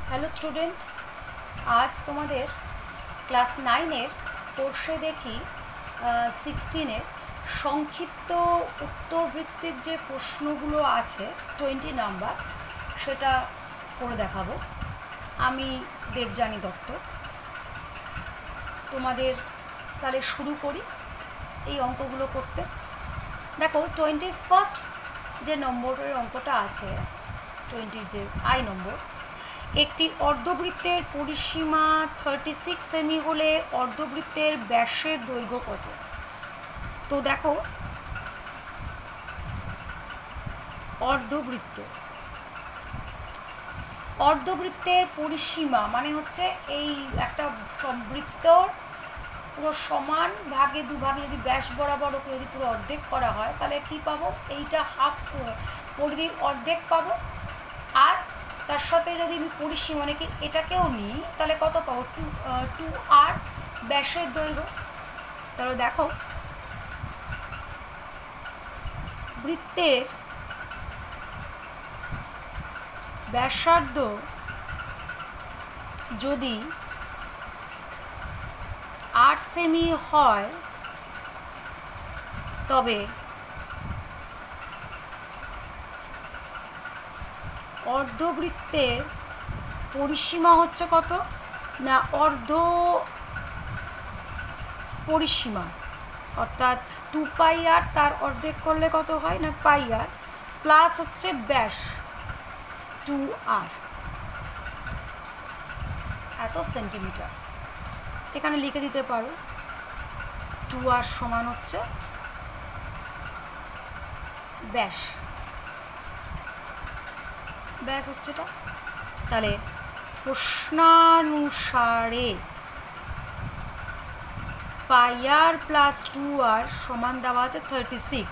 Hello student, আজ তোমাদের class 9-এর কোর্সে দেখি 16-এর সংক্ষিপ্ত উত্তরবৃত্তির যে প্রশ্নগুলো আছে 20 নাম্বার, সেটা করে দেখাবো। আমি দেবযানী দত্ত। তোমাদের তাহলে শুরু করি এই অঙ্কগুলো করতে। দেখো 21st যে নম্বরের অঙ্কটা আছে, 20 যে আই নম্বর, একটি অর্ধবৃত্তের পরিসীমা 36 সেমি হলে অর্ধবৃত্তের ব্যাসের দৈর্ঘ্য কত? তো দেখো, অর্ধবৃত্তের পরিসীমা মানে হচ্ছে এই একটা বৃত্তর পুরো সমান ভাগে দুভাগে যদি ব্যাস বরাবর ওকে যদি পুরো অর্ধেক করা হয় তাহলে কি পাবো? এইটা হাফ পরিধির অর্ধেক পাবো। আর তার সাথে যদি আমি পরিসীমা মানে কি এটাকেও নিই তাহলে কত পাবো? 2r ব্যাসের দৈর্ঘ্য। তাহলে দেখো, বৃত্তের ব্যাসার্ধ যদি 8 সেমি হয় তবে অর্ধবৃত্তের পরিসীমা হচ্ছে কত না? অর্ধ পরিসীমা অর্থাৎ 2πr, তার অর্ধেক করলে কত হয় না πr, প্লাস হচ্ছে ব্যাস 2r, এত সেন্টিমিটার। এখানে লিখে দিতে পারো 2r সমান হচ্ছে ব্যাস হচ্ছে এটা। তাহলে প্রশ্নানুসারে πr প্লাস 2r সমান দেওয়া আছে 36।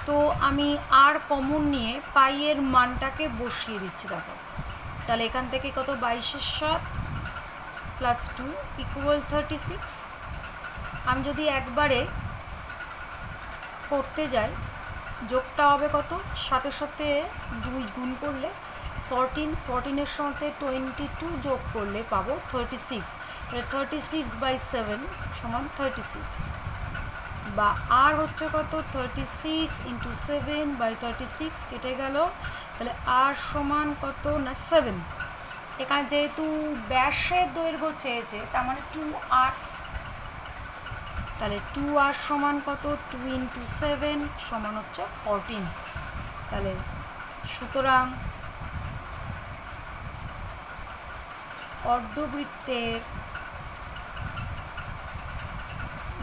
তো আমি আর কমন নিয়ে পাই এর মানটাকে বসিয়ে দিচ্ছি। দেখো, তাহলে এখান থেকে কত? 22/7 প্লাস 2 ইকুয়াল 36। আমি যদি একবারে করতে যাই, যোগটা হবে কত? 7-এর সাথে 2 গুণ করলে 14, 14-এর সাথে 22 যোগ করলে পাবো 36। তাহলে 36/7 সমান 36, বা আর হচ্ছে কত? 36 × 7/36 কেটে গেল। তাহলে আর সমান কত না 7। এখানে যেহেতু ব্যাসের দৈর্ঘ্য চেয়েছে তার মানে 2r, তাহলে 2r সমান কত? 2 × 7 সমান হচ্ছে 14। তাহলে সুতরাং অর্ধবৃত্তের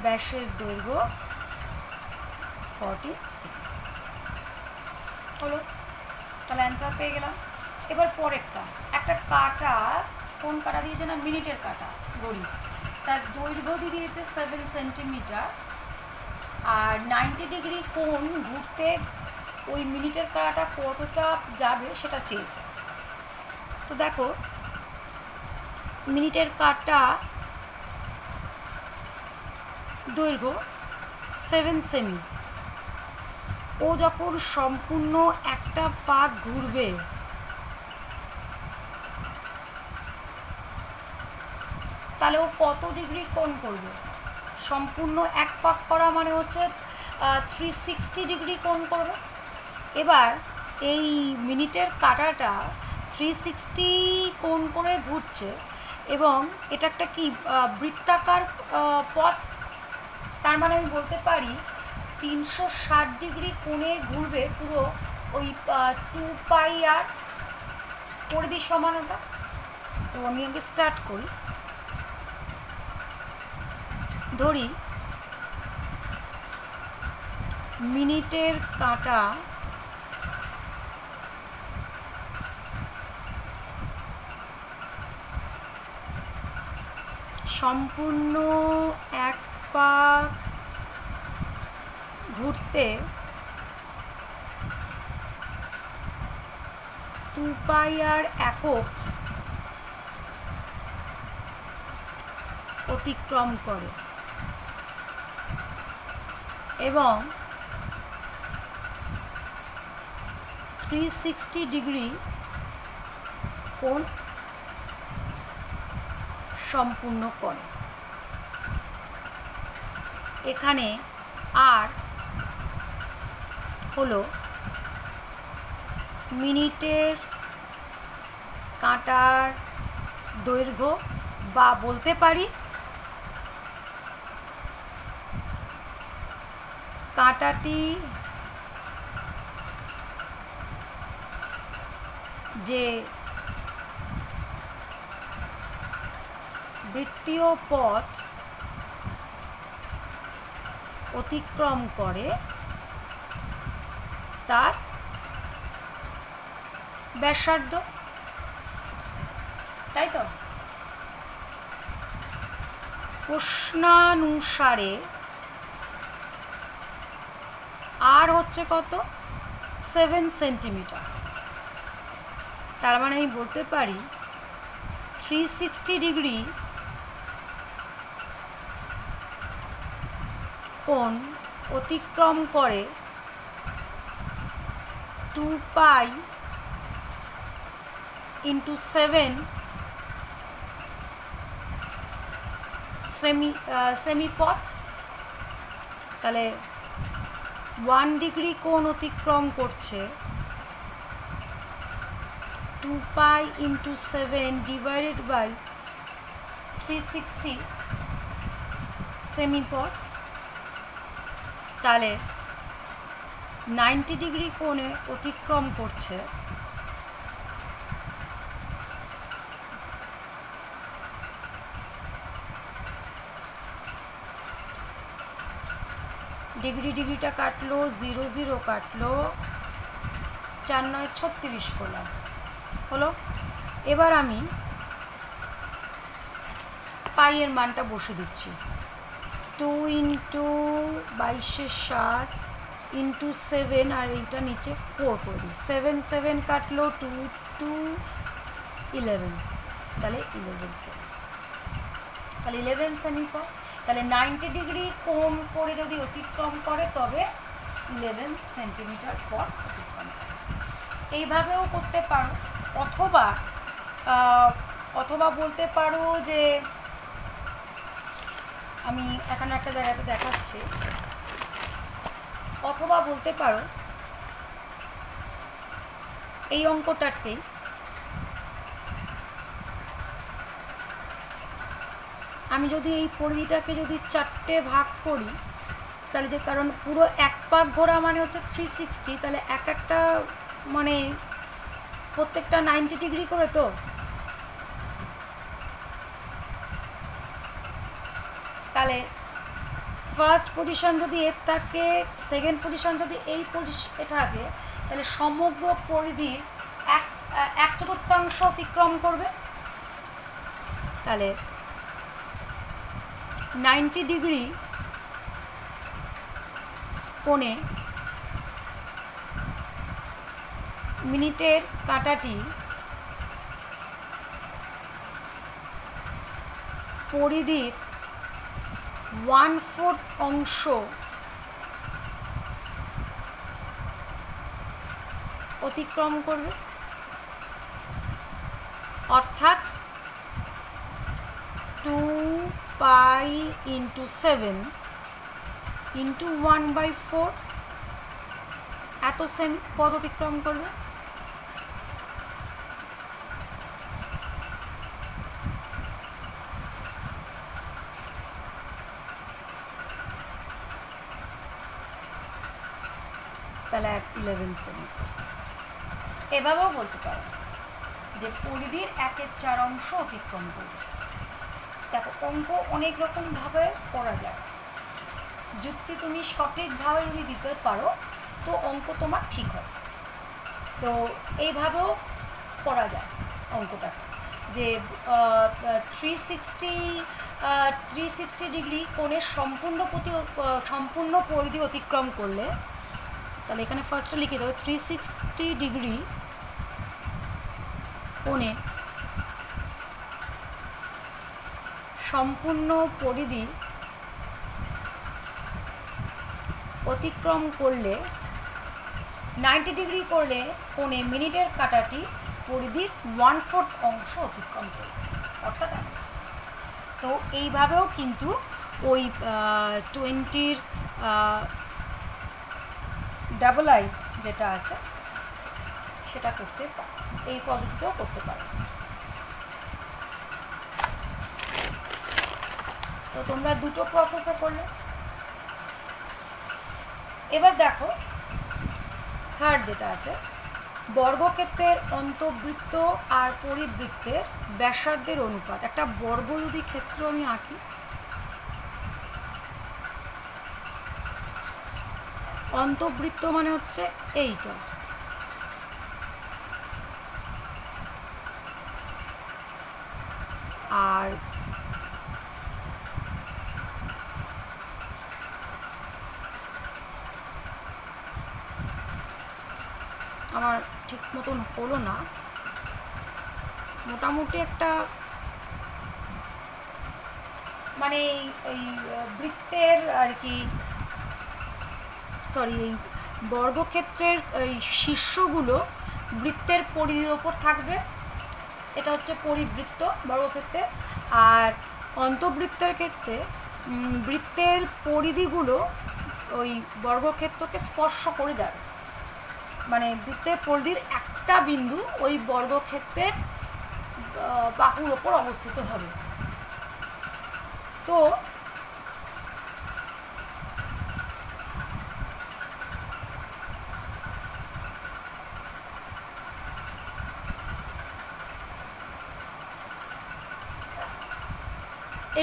ব্যাসের দৈর্ঘ্য 46 হলো। তাহলে অ্যান্সার পেয়ে গেলাম। এবার পরেরটা, একটা কাটা, কোন কাটা দিয়েছে না? মিনিটের কাটা ঘড়ি। তার দৈর্ঘ্য দিয়েছে 7 সেন্টিমিটার, আর 90 ডিগ্রি কোণ ঘুরতে ওই মিনিটের কাটাটা কতটা যাবে সেটা চেয়েছে। তো দেখো, মিনিটের কাটা দৈর্ঘ্য 7 সেমি, ও যখন সম্পূর্ণ একটা পাক ঘুরবে তাহলে ও কত ডিগ্রি কোণ করবে? সম্পূর্ণ এক পাক করা মানে হচ্ছে 360 ডিগ্রি কোণ করবে। এবার এই মিনিটের কাঁটাটা 360 কোণ করে ঘুরছে এবং এটা একটা কি বৃত্তাকার পথ। তার মানে আমি বলতে পারি 360 ডিগ্রি কোণে ঘুরবে পুরো ওই 2πr পরিধি সমান ওটা। তো আমি আগে স্টার্ট করি। ধরি মিনিটের কাঁটা সম্পূর্ণ এক পাক ঘুরতে 2πr একক অতিক্রম করে এবং 360 ডিগ্রি কোণ সম্পূর্ণ করে। এখানে আর হলো মিনিটের কাঁটার দৈর্ঘ্য, বা বলতে পারি কাঁটাটি যে বৃত্তীয় পথ অতিক্রম করে তার ব্যাসার্ধ, তাই তো? প্রশ্নানুসারে আর হচ্ছে কত? 7 সেন্টিমিটার। তার মানে আমি বলতে পারি 360 ডিগ্রি কোণ অতিক্রম করে 2 পাই ইন্টু 7 সেমি পথ। তাহলে 1 ডিগ্রি কোণ অতিক্রম করছে 2 pi into 7 divided by 360 semi পথ। তাহলে 90 ডিগ্রি কোণে অতিক্রম করছে ডিগ্রিটা কাটলো, 0 0 কাটলো, 4 9 36 করলাম, হলো। এবার আমি পাইয়ের মানটা বসে দিচ্ছি। 2 ইন্টু 22/7 ইন্টু 7, আর এইটা নিচে 4 করে দিই। 7 7 কাটলো, 2 2 11, তাহলে 11 সেমি। তাহলে 11 সেমি পথ। তাহলে 90 ডিগ্রি কোণ করে যদি অতিক্রম করে তবে 11 সেন্টিমিটার পথ অতিক্রম করে। এইভাবেও করতে পারো, অথবা বলতে পারো যে আমি এখানে একটা জায়গাতে দেখাচ্ছি, অথবা বলতে পারো এই অঙ্কটাকেই আমি যদি এই পরিধিটাকে যদি 4টে ভাগ করি, তাহলে যে, কারণ পুরো এক পাক ঘোরা মানে হচ্ছে 360, তাহলে এক একটা মানে প্রত্যেকটা 90 ডিগ্রি করে, তো তাহলে ফার্স্ট পজিশন যদি এর থাকে, সেকেন্ড পজিশন যদি এই এ থাকে, তাহলে সমগ্র পরিধি 1/4 অতিক্রম করবে। তাহলে 90 ডিগ্রি কোণে মিনিটের কাঁটাটি পরিধির 1/4 অংশ অতিক্রম করবে, অর্থাৎ 2 পাই ইন্টু 7 ইন্টু 1/4 এত সেমি পথ অতিক্রম করবে। তাহলে 11 সেমি। এভাবেও বলতে পারো যে পরিধির 1/4 অংশ অতিক্রম করবে। দেখো, অঙ্ক অনেক রকমভাবে করা যায়, যুক্তি তুমি সঠিকভাবে যদি দিতে পারো তো অঙ্ক তোমার ঠিক হয়। তো এইভাবেও করা যায় অঙ্কটা, যে 360 ডিগ্রি কোণের সম্পূর্ণ পরিধি অতিক্রম করলে, তাহলে এখানে ফার্স্টে লিখে দেবো 360 ডিগ্রি কোণে সম্পূর্ণ পরিধি অতিক্রম করলে 90 ডিগ্রি করলে কোণে মিনিটের কাঁটাটি পরিধির 1/4 অংশ অতিক্রম করবে, অর্থাৎ তো এইভাবেও কিন্তু ওই 20-র ডাবল আই যেটা আছে সেটা করতে পারে, এই পদ্ধতিতেও করতে পারে। তো তোমরা দুটো প্রসেসে করলে। এবার দেখো থার্ড যেটা আছে, বর্গক্ষেত্রের অন্তবৃত্ত আর পরিবৃত্তের ব্যাসার্ধের অনুপাত। একটা বর্গ যদি ক্ষেত্র আমি আঁকি, অন্তবৃত্ত মানে হচ্ছে এইটা, আর আমার ঠিক মতন হলো না, মোটামুটি একটা মানে ওই বৃত্তের আর কি, সরি, এই বর্গক্ষেত্রের এই শীর্ষগুলো বৃত্তের পরিধির ওপর থাকবে, এটা হচ্ছে পরিবৃত্ত বর্গক্ষেত্রে। আর অন্তবৃত্তের ক্ষেত্রে বৃত্তের পরিধিগুলো ওই বর্গক্ষেত্রকে স্পর্শ করে যাবে, মানে বৃত্তের পরিধির একটা বিন্দু ওই বর্গক্ষেত্রের বাহুর ওপর অবস্থিত হবে। তো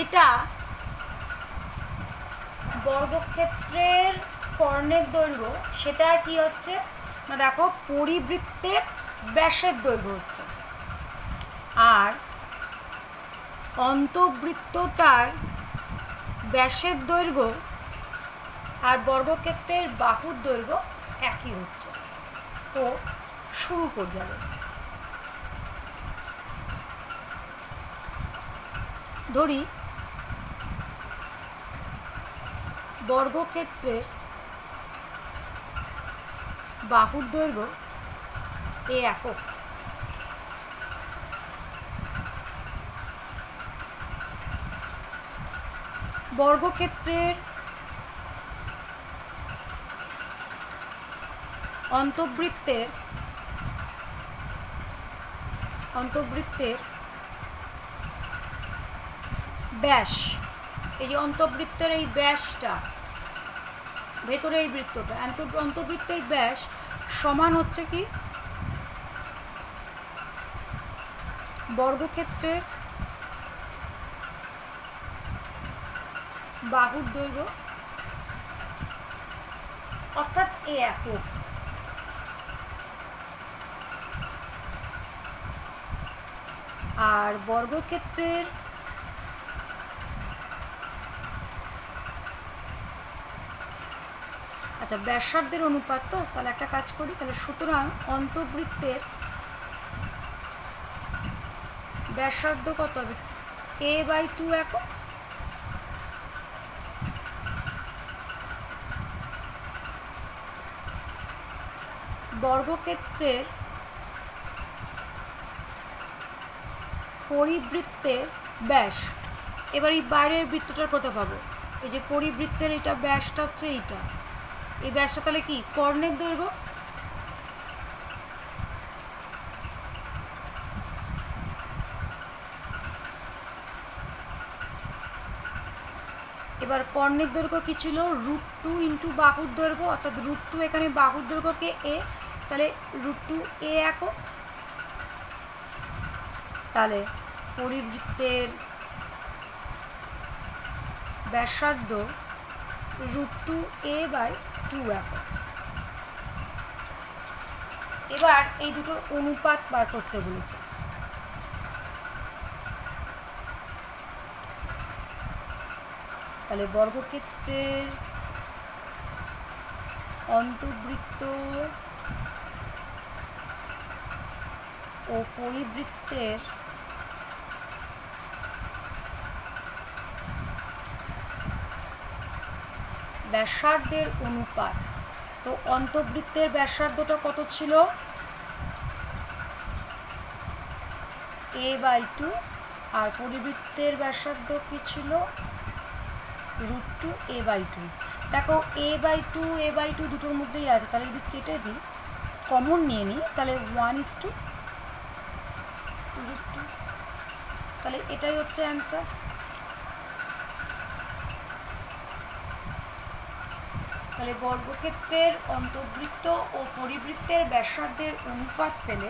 এটা বর্গক্ষেত্রের কর্ণের দৈর্ঘ্য, সেটা কি হচ্ছে না, দেখো পরিবৃত্তের ব্যাসের দৈর্ঘ্য হচ্ছে, আর অন্তবৃত্তটার ব্যাসের দৈর্ঘ্য আর বর্গক্ষেত্রের বাহুর দৈর্ঘ্য একই হচ্ছে। তো শুরু করে যাবে। ধরি বর্গক্ষেত্রের বাহুর দৈর্ঘ্য এ একক, বর্গক্ষেত্রের অন্তবৃত্তের ব্যাস, এই যে অন্তবৃত্তের এই ব্যাসটা, ভেতরে এই বৃত্তটা, অন্তবৃত্তের ব্যাস সমান হচ্ছে কি বর্গক্ষেত্রের বাহুর দৈর্ঘ্য, অর্থাৎ এ একক। আর বর্গক্ষেত্রের আচ্ছা ব্যাসার্ধের অনুপাত, তো তাহলে একটা কাজ করি, তাহলে সুতরাং অন্তবৃত্তের ব্যাসার্ধ কত হবে, a/2 একক, বর্গক্ষেত্রের পরিবৃত্তের ব্যাস। এবার এই বাইরের বৃত্তটার কত পাবো, এই যে পরিবৃত্তের এটা ব্যাসটা হচ্ছে এইটা, এই ব্যাসটা তাহলে কি কর্ণের দৈর্ঘ্য, এবার কর্ণের দৈর্ঘ্য কি ছিল, √2 ইন্টু বাহুর দৈর্ঘ্য, অর্থাৎ √2 এখানে বাহুর দৈর্ঘ্যকে এ, তাহলে √2 এ একক। তাহলে পরিবৃত্তের ব্যাসার্ধ √2 a/2 একক। এবার এই দুটোর অনুপাত বার করতে বলেছে। তাহলে বর্গক্ষেত্রের অন্তবৃত্ত ও পরিবৃত্তের ব্যাসার্ধের অনুপাত। তো অন্তবৃত্তের ব্যাসার্ধটা কত ছিল, a/2, আর পরিবৃত্তের ব্যাসার্ধ কি ছিল √2 a/2। দেখো a/2 a/2 দুটোর মধ্যেই আছে, তাহলে যদি কেটে দিই কমন নিয়ে নিই তাহলে 1:2, তাহলে এটাই হচ্ছে অ্যান্সার। তাহলে বর্গক্ষেত্রের অন্তর্বৃত্ত ও পরিবৃত্তের ব্যাসার্ধের অনুপাত পেলে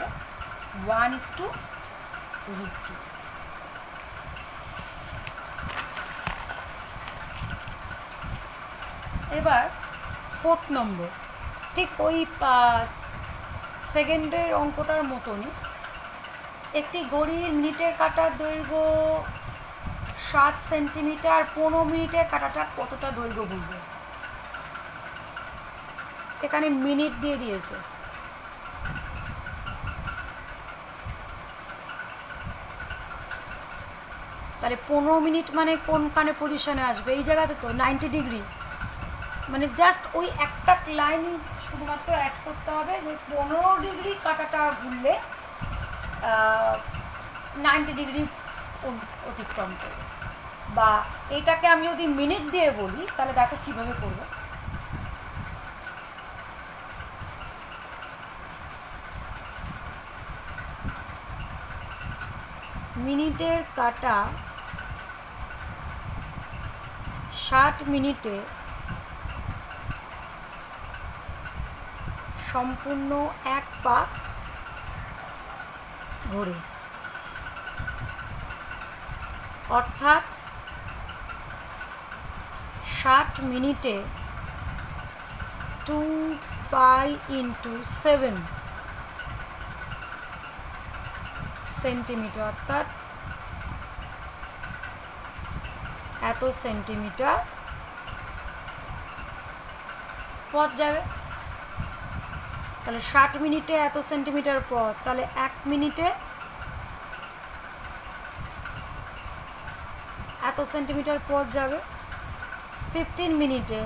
1:√2। এবার 4 নম্বর, ঠিক ওই সেকেন্ডের অঙ্কটার মতনই। একটি ঘড়ির মিনিটের কাটার দৈর্ঘ্য 7 সেন্টিমিটার, 15 মিনিটের কাটাটা কতটা দৈর্ঘ্য বলবে। এখানে মিনিট দিয়ে দিয়েছে, তাহলে 15 মিনিট মানে কোনখানে পজিশনে আসবে, এই জায়গাতে তো 90 ডিগ্রি, মানে জাস্ট ওই একটা লাইনই শুধুমাত্র অ্যাড করতে হবে যে 15 ডিগ্রি কাটাটা ঘুরলে 90 ডিগ্রি অতিক্রম করবে। বা এইটাকে আমি যদি মিনিট দিয়ে বলি তাহলে দেখো কীভাবে করবো। মিনিটের কাটা 60 মিনিটে সম্পূর্ণ 1 পাক ঘোরে, অর্থাৎ 60 মিনিটে 2 পাই × 7 সেন্টিমিটার, অর্থাৎ এত সেন্টিমিটার পথ যাবে। তাহলে 60 মিনিটে এত সেন্টিমিটার পথ, তাহলে 1 মিনিটে এত সেন্টিমিটার পথ যাবে। 15 মিনিটে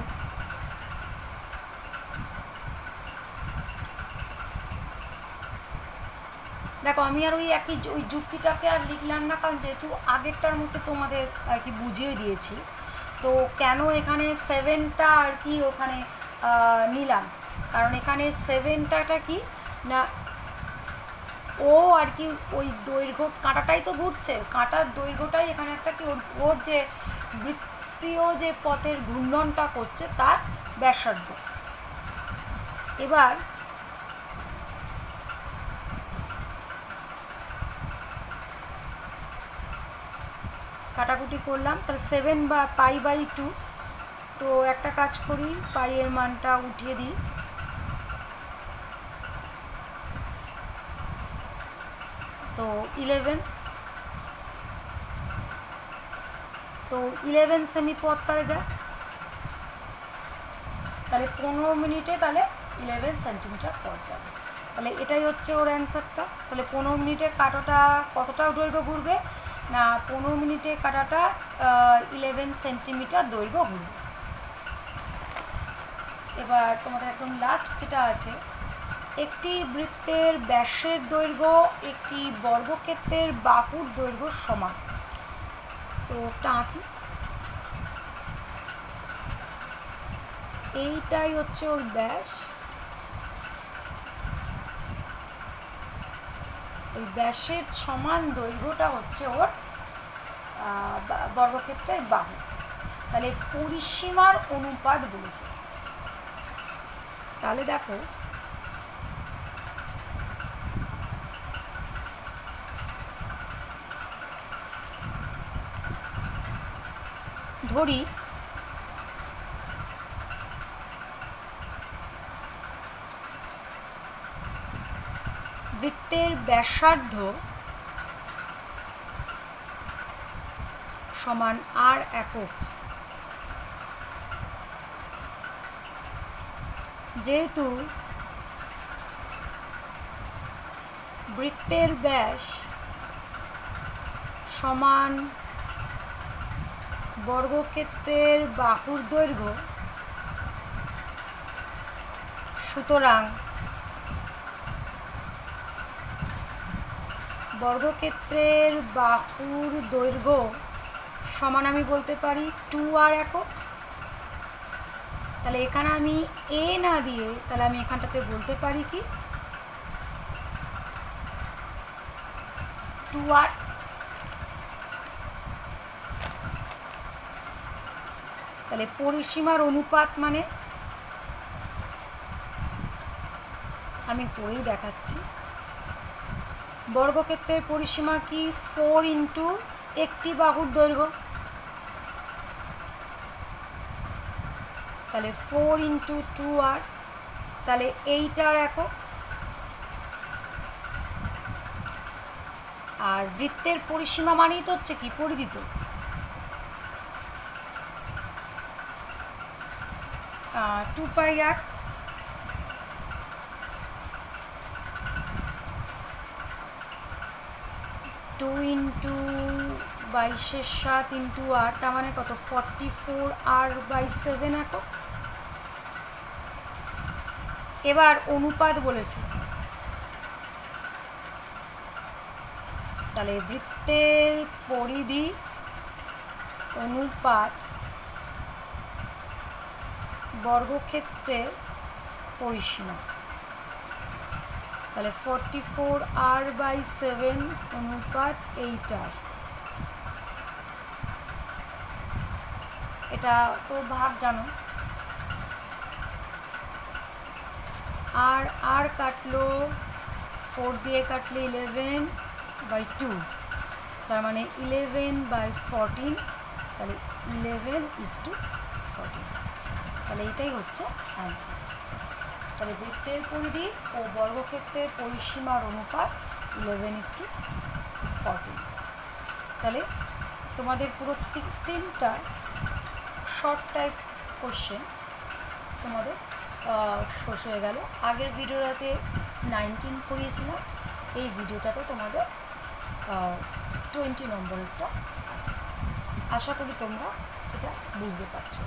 দেখো আমি আর ওই একই ওই যুক্তিটাকে আর লিখলাম না, কারণ যেহেতু আগেরটার মধ্যে তোমাদের আর কি বুঝিয়ে দিয়েছি, তো কেন এখানে 7টা আর কি ওখানে নিলাম, কারণ এখানে 7টাটা কি না ও আর কি ওই দৈর্ঘ্য কাঁটাটাই তো ঘুরছে, কাঁটার দৈর্ঘ্যটাই এখানে একটা কি ওর যে বৃত্তীয় যে পথের ঘূর্ণনটা করছে তার ব্যাসার্ধ। এবার কাটাকুটি করলাম, তাহলে 7 বা π/2, তো একটা কাজ করি পাইয়ের মানটা উঠিয়ে দিই, তো 11, তো 11 সেমি পথ তাহলে যা, তাহলে 15 মিনিটে তাহলে 11 সেন্টিমিটার পথ যাবে। তাহলে এটাই হচ্ছে ওর অ্যান্সারটা। তাহলে 15 মিনিটে কাটাটা কতটা দৈর্ঘ্য ঘুরবে না 15 মিনিটে কাটাটা 11 সেন্টিমিটার দৈর্ঘ্য ঘুরবে। এবার তোমাদের একদম লাস্ট যেটা আছে, একটি বৃত্তের ব্যাসের দৈর্ঘ্য একটি বর্গক্ষেত্রের বাহুর দৈর্ঘ্য সমান। তো টাঁকি এইটাই হচ্ছে ওর ব্যাস, ওই ব্যাসের সমান দৈর্ঘ্যটা হচ্ছে ওর বর্গক্ষেত্রের বাহু। তাহলে পরিসীমার অনুপাত বলেছে। তাহলে দেখো ধরি বৃত্তের ব্যাসার্ধ সমান r একক, যেহেতু বৃত্তের ব্যাস সমান বর্গক্ষেত্রের বাহুর দৈর্ঘ্য, সুতরাং বর্গক্ষেত্রের বাহুর দৈর্ঘ্য সমান আমি বলতে পারি 2r একক। তাহলে এখানে আমি a না দিয়ে তাহলে আমি এখানটাতে বলতে পারি কি 2r। তাহলে পরিসীমার অনুপাত মানে আমি করেই দেখাচ্ছি। বর্গক্ষেত্রের পরিসীমা কি 4 ইন্টু একটি বাহুর দৈর্ঘ্য, তাহলে 4 ইন্টু 2r, তাহলে 8r একক। আর বৃত্তের পরিসীমা মানেই তো হচ্ছে কি পরিধি, তো 2πr। 2 ইন্টু 22/7 ইন্টু r, তার মানে কত 44r/7 একক। এবার অনুপাত বলেছে, তাহলে বৃত্তের পরিধি অনুপাত বর্গক্ষেত্রের পরিসীমা, তাহলে 44r/7 অনুপাত 8r। এটা তো ভাগ জানো, আর কাটলো 4 দিয়ে কাটলে 11/2, তার মানে 11/14, তাহলে 11:14। তাহলে এটাই হচ্ছে অ্যান্সার। তাহলে বৃত্তের পরিধি ও বর্গক্ষেত্রের পরিসীমার অনুপাত 11:14। তাহলে তোমাদের পুরো 16টা শর্ট টাইপ কোশ্চেন তোমাদের শেষ হয়ে গেল। আগের ভিডিওটাতে 19 করিয়েছিলাম, এই ভিডিওটাতে তোমাদের 20 নম্বরেরটা আছে। আশা করি তোমরা এটা বুঝতে পারছো।